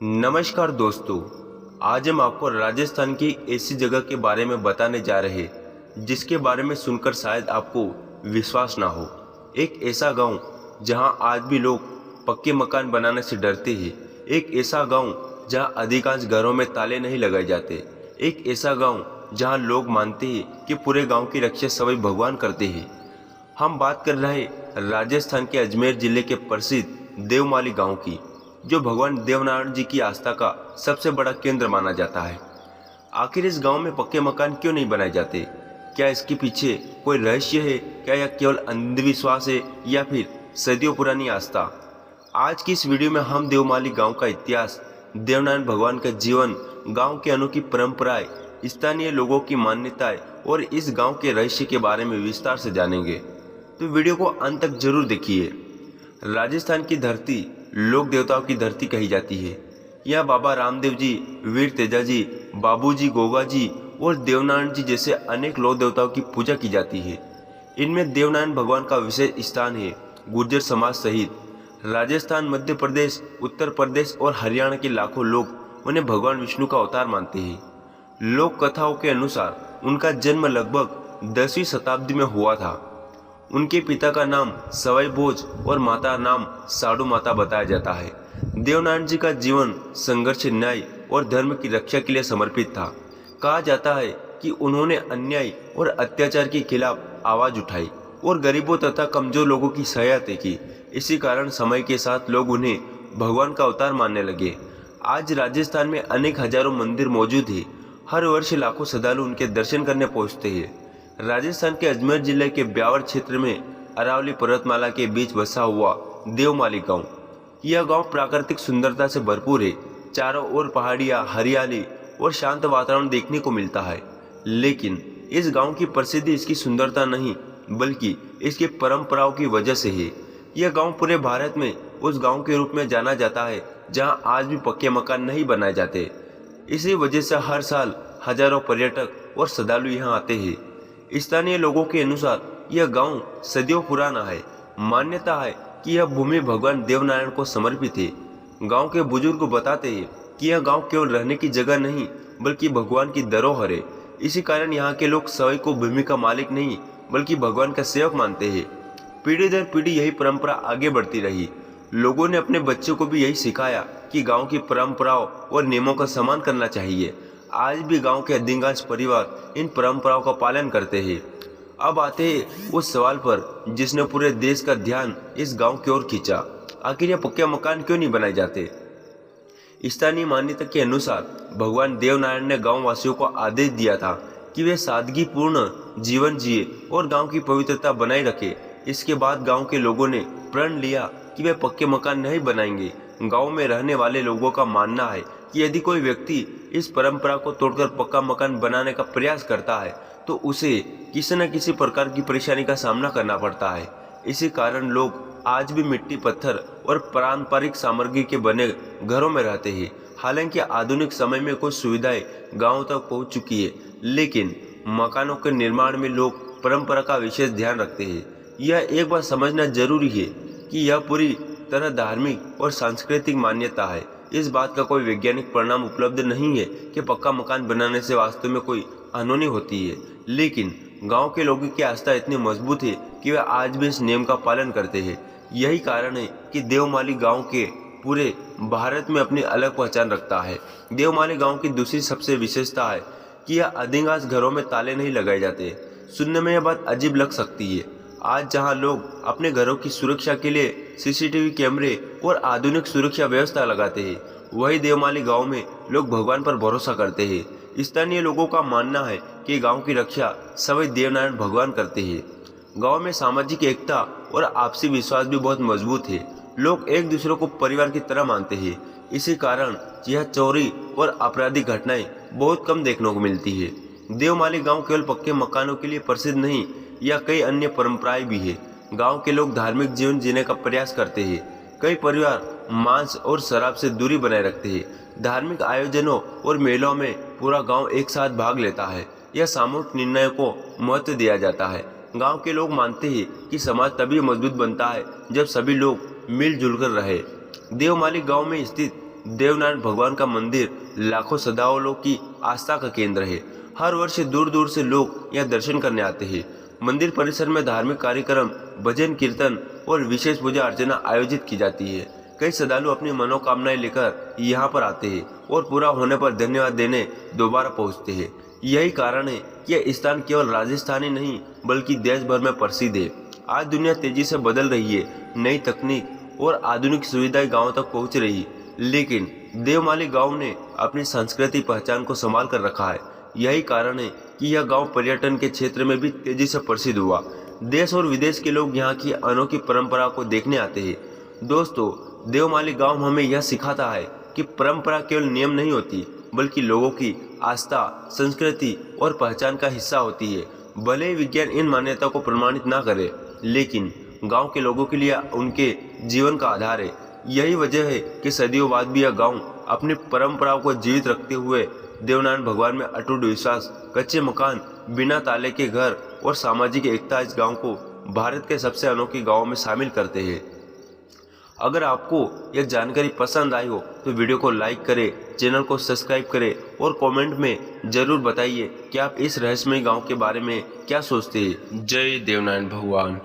नमस्कार दोस्तों। आज हम आपको राजस्थान की ऐसी जगह के बारे में बताने जा रहे हैं जिसके बारे में सुनकर शायद आपको विश्वास ना हो। एक ऐसा गांव जहां आज भी लोग पक्के मकान बनाने से डरते हैं। एक ऐसा गांव जहां अधिकांश घरों में ताले नहीं लगाए जाते। एक ऐसा गांव जहां लोग मानते हैं कि पूरे गांव की रक्षा सभी भगवान करते हैं। हम बात कर रहे हैं राजस्थान के अजमेर जिले के प्रसिद्ध देवमाली गांव की, जो भगवान देवनारायण जी की आस्था का सबसे बड़ा केंद्र माना जाता है। आखिर इस गांव में पक्के मकान क्यों नहीं बनाए जाते? क्या इसके पीछे कोई रहस्य है? क्या यह केवल अंधविश्वास है या फिर सदियों पुरानी आस्था? आज की इस वीडियो में हम देवमाली गांव का इतिहास, देवनारायण भगवान का जीवन, गांव की अनोखी परंपराएं, स्थानीय लोगों की मान्यताएं और इस गांव के रहस्य के बारे में विस्तार से जानेंगे। तो वीडियो को अंत तक जरूर देखिए। राजस्थान की धरती लोक देवताओं की धरती कही जाती है। यहाँ बाबा रामदेव जी, वीर तेजाजी, बाबूजी गोगा जी और देवनारायण जी जैसे अनेक लोक देवताओं की पूजा की जाती है। इनमें देवनारायण भगवान का विशेष स्थान है। गुर्जर समाज सहित राजस्थान, मध्य प्रदेश, उत्तर प्रदेश और हरियाणा के लाखों लोग उन्हें भगवान विष्णु का अवतार मानते हैं। लोक कथाओं के अनुसार उनका जन्म लगभग 10वीं शताब्दी में हुआ था। उनके पिता का नाम सवाई भोज और माता नाम साडू माता बताया जाता है। देवनारायण जी का जीवन संघर्ष, न्याय और धर्म की रक्षा के लिए समर्पित था। कहा जाता है कि उन्होंने अन्याय और अत्याचार के खिलाफ आवाज उठाई और गरीबों तथा कमजोर लोगों की सहायता की। इसी कारण समय के साथ लोग उन्हें भगवान का अवतार मानने लगे। आज राजस्थान में अनेक हजारों मंदिर मौजूद हैं। हर वर्ष लाखों श्रद्धालु उनके दर्शन करने पहुंचते हैं। राजस्थान के अजमेर जिले के ब्यावर क्षेत्र में अरावली पर्वतमाला के बीच बसा हुआ देवमाली गांव। यह गांव प्राकृतिक सुंदरता से भरपूर है। चारों ओर पहाड़ियां, हरियाली और शांत वातावरण देखने को मिलता है। लेकिन इस गांव की प्रसिद्धि इसकी सुंदरता नहीं, बल्कि इसकी परंपराओं की वजह से है। यह गांव पूरे भारत में उस गांव के रूप में जाना जाता है जहां आज भी पक्के मकान नहीं बनाए जाते। इसी वजह से हर साल हजारों पर्यटक और श्रद्धालु यहाँ आते हैं। स्थानीय लोगों के अनुसार यह गांव सदियों पुराना है। मान्यता है कि यह भूमि भगवान देवनारायण को समर्पित है। गांव के बुजुर्ग बताते हैं कि यह गांव केवल रहने की जगह नहीं, बल्कि भगवान की धरोहर है। इसी कारण यहाँ के लोग सभी को भूमि का मालिक नहीं, बल्कि भगवान का सेवक मानते हैं। पीढ़ी दर पीढ़ी यही परंपरा आगे बढ़ती रही। लोगों ने अपने बच्चों को भी यही सिखाया कि गाँव की परंपराओं और नियमों का सम्मान करना चाहिए। आज भी गांव के अधिकांश परिवार इन परंपराओं का पालन करते हैं। अब आते हैं उस सवाल पर जिसने पूरे देश का ध्यान इस गांव की ओर खींचा। आखिर ये पक्के मकान क्यों नहीं बनाए जाते? स्थानीय मान्यता के अनुसार भगवान देवनारायण ने गांव वासियों को आदेश दिया था कि वे सादगीपूर्ण जीवन जिए और गांव की पवित्रता बनाए रखे। इसके बाद गांव के लोगों ने प्रण लिया कि वे पक्के मकान नहीं बनाएंगे। गांव में रहने वाले लोगों का मानना है कि यदि कोई व्यक्ति इस परंपरा को तोड़कर पक्का मकान बनाने का प्रयास करता है तो उसे किसी न किसी प्रकार की परेशानी का सामना करना पड़ता है। इसी कारण लोग आज भी मिट्टी, पत्थर और पारंपरिक सामग्री के बने घरों में रहते हैं। हालांकि आधुनिक समय में कुछ सुविधाएं गांव तक पहुंच चुकी है, लेकिन मकानों के निर्माण में लोग परंपरा का विशेष ध्यान रखते हैं। यह एक बात समझना जरूरी है कि यह पूरी तरह धार्मिक और सांस्कृतिक मान्यता है। इस बात का कोई वैज्ञानिक परिणाम उपलब्ध नहीं है कि पक्का मकान बनाने से वास्तव में कोई हानि होती है, लेकिन गांव के लोगों की आस्था इतनी मजबूत है कि वे आज भी इस नियम का पालन करते हैं। यही कारण है कि देवमाली गांव के पूरे भारत में अपनी अलग पहचान रखता है। देवमाली गांव की दूसरी सबसे विशेषता है कि यह अधिकांश घरों में ताले नहीं लगाए जाते। सुनने में यह बात अजीब लग सकती है। आज जहां लोग अपने घरों की सुरक्षा के लिए सीसीटीवी कैमरे और आधुनिक सुरक्षा व्यवस्था लगाते हैं, वही देवमाली गांव में लोग भगवान पर भरोसा करते हैं। स्थानीय लोगों का मानना है कि गांव की रक्षा सभी देवनारायण भगवान करते हैं। गांव में सामाजिक एकता और आपसी विश्वास भी बहुत मजबूत है। लोग एक दूसरे को परिवार की तरह मानते हैं। इसी कारण यह चोरी और आपराधिक घटनाएं बहुत कम देखने को मिलती है। देवमाली गांव केवल पक्के मकानों के लिए प्रसिद्ध नहीं, या कई अन्य परंपराएं भी है। गांव के लोग धार्मिक जीवन जीने का प्रयास करते हैं। कई परिवार मांस और शराब से दूरी बनाए रखते हैं। धार्मिक आयोजनों और मेलों में पूरा गांव एक साथ भाग लेता है। यह सामूहिक निर्णयों को महत्व दिया जाता है। गांव के लोग मानते हैं कि समाज तभी मजबूत बनता है जब सभी लोग मिलजुल कर रहे। देवमाली गांव में स्थित देवनारायण भगवान का मंदिर लाखों श्रद्धालुओं की आस्था का केंद्र है। हर वर्ष दूर दूर से लोग यहाँ दर्शन करने आते हैं। मंदिर परिसर में धार्मिक कार्यक्रम, भजन कीर्तन और विशेष पूजा अर्चना आयोजित की जाती है। कई श्रद्धालु अपनी मनोकामनाएं लेकर यहाँ पर आते हैं और पूरा होने पर धन्यवाद देने दोबारा पहुँचते हैं। यही कारण है कि यह स्थान केवल राजस्थानी नहीं बल्कि देश भर में प्रसिद्ध है। आज दुनिया तेजी से बदल रही है, नई तकनीक और आधुनिक सुविधाएं गांवों तक पहुंच रही, लेकिन देवमाली गांव ने अपनी संस्कृति पहचान को संभाल कर रखा है। यही कारण है कि यह गांव पर्यटन के क्षेत्र में भी तेजी से प्रसिद्ध हुआ। देश और विदेश के लोग यहाँ की अनोखी परंपरा को देखने आते हैं। दोस्तों, देवमाली गांव हमें यह सिखाता है कि परंपरा केवल नियम नहीं होती बल्कि लोगों की आस्था, संस्कृति और पहचान का हिस्सा होती है। भले ही विज्ञान इन मान्यताओं को प्रमाणित ना करे, लेकिन गांव के लोगों के लिए उनके जीवन का आधार है। यही वजह है कि सदियों बाद भी यह गांव अपनी परंपराओं को जीवित रखते हुए देवनारायण भगवान में अटूट विश्वास, कच्चे मकान, बिना ताले के घर और सामाजिक एकता इस गांव को भारत के सबसे अनोखे गांवों में शामिल करते हैं। अगर आपको यह जानकारी पसंद आई हो तो वीडियो को लाइक करें, चैनल को सब्सक्राइब करें और कमेंट में जरूर बताइए कि आप इस रहस्यमय गांव के बारे में क्या सोचते हैं। जय देवनारायण भगवान।